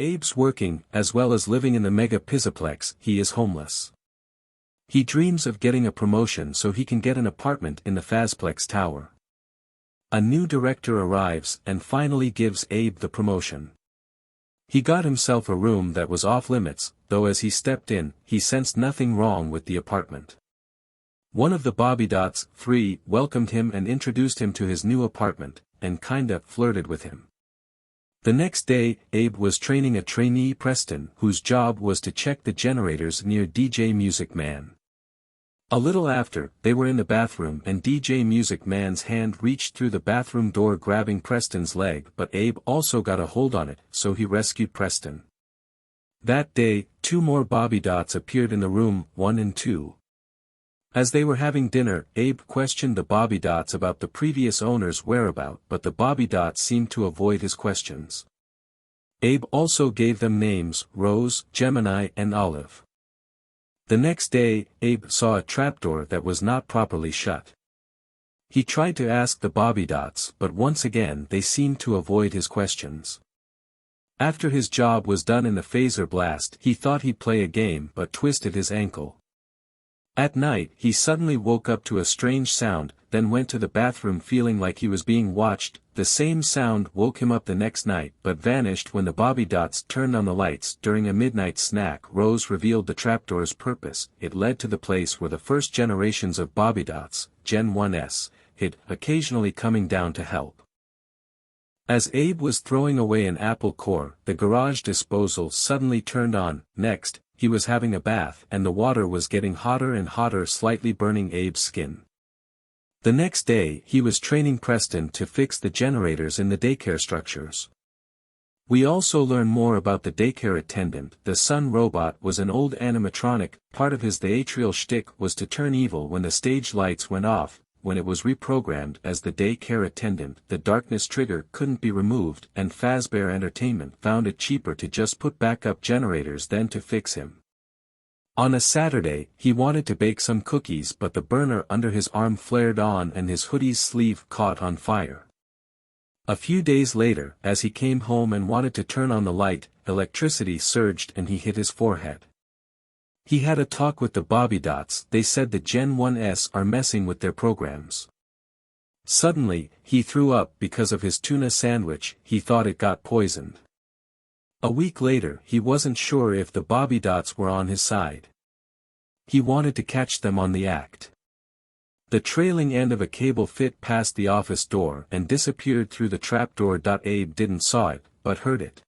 Abe's working, as well as living in the mega pizzaplex. He is homeless. He dreams of getting a promotion so he can get an apartment in the Fazplex tower. A new director arrives and finally gives Abe the promotion. He got himself a room that was off limits, though as he stepped in, he sensed nothing wrong with the apartment. One of the Bobbiedots, 3, welcomed him and introduced him to his new apartment, and kinda flirted with him. The next day, Abe was training a trainee Preston whose job was to check the generators near DJ Music Man. A little after, they were in the bathroom and DJ Music Man's hand reached through the bathroom door grabbing Preston's leg, but Abe also got a hold on it, so he rescued Preston. That day, 2 more Bobbiedots appeared in the room, 1 and 2. As they were having dinner, Abe questioned the Bobbiedots about the previous owner's whereabouts, but the Bobbiedots seemed to avoid his questions. Abe also gave them names, Rose, Gemini and Olive. The next day, Abe saw a trapdoor that was not properly shut. He tried to ask the Bobbiedots, but once again they seemed to avoid his questions. After his job was done in the phaser blast, he thought he'd play a game but twisted his ankle. At night, he suddenly woke up to a strange sound, then went to the bathroom feeling like he was being watched. The same sound woke him up the next night but vanished when the Bobbiedots turned on the lights. During a midnight snack, Rose revealed the trapdoor's purpose. It led to the place where the first generations of Bobbiedots, Gen 1s, hid, occasionally coming down to help. As Abe was throwing away an apple core, the garage disposal suddenly turned on. Next, he was having a bath and the water was getting hotter and hotter, slightly burning Abe's skin. The next day, he was training Preston to fix the generators in the daycare structures. We also learn more about the daycare attendant. The Sun robot was an old animatronic. Part of his theatrical shtick was to turn evil when the stage lights went off. When it was reprogrammed as the daycare attendant, the darkness trigger couldn't be removed, and Fazbear Entertainment found it cheaper to just put backup generators than to fix him. On a Saturday, he wanted to bake some cookies but the burner under his arm flared on and his hoodie's sleeve caught on fire. A few days later, as he came home and wanted to turn on the light, electricity surged and he hit his forehead. He had a talk with the Bobbiedots. They said the Gen 1s are messing with their programs. Suddenly, he threw up because of his tuna sandwich. He thought it got poisoned. A week later, he wasn't sure if the Bobbiedots were on his side. He wanted to catch them on the act. The trailing end of a cable fit past the office door and disappeared through the trapdoor. Abe didn't saw it, but heard it.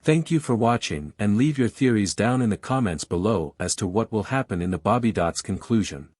Thank you for watching and leave your theories down in the comments below as to what will happen in the Bobbiedots conclusion.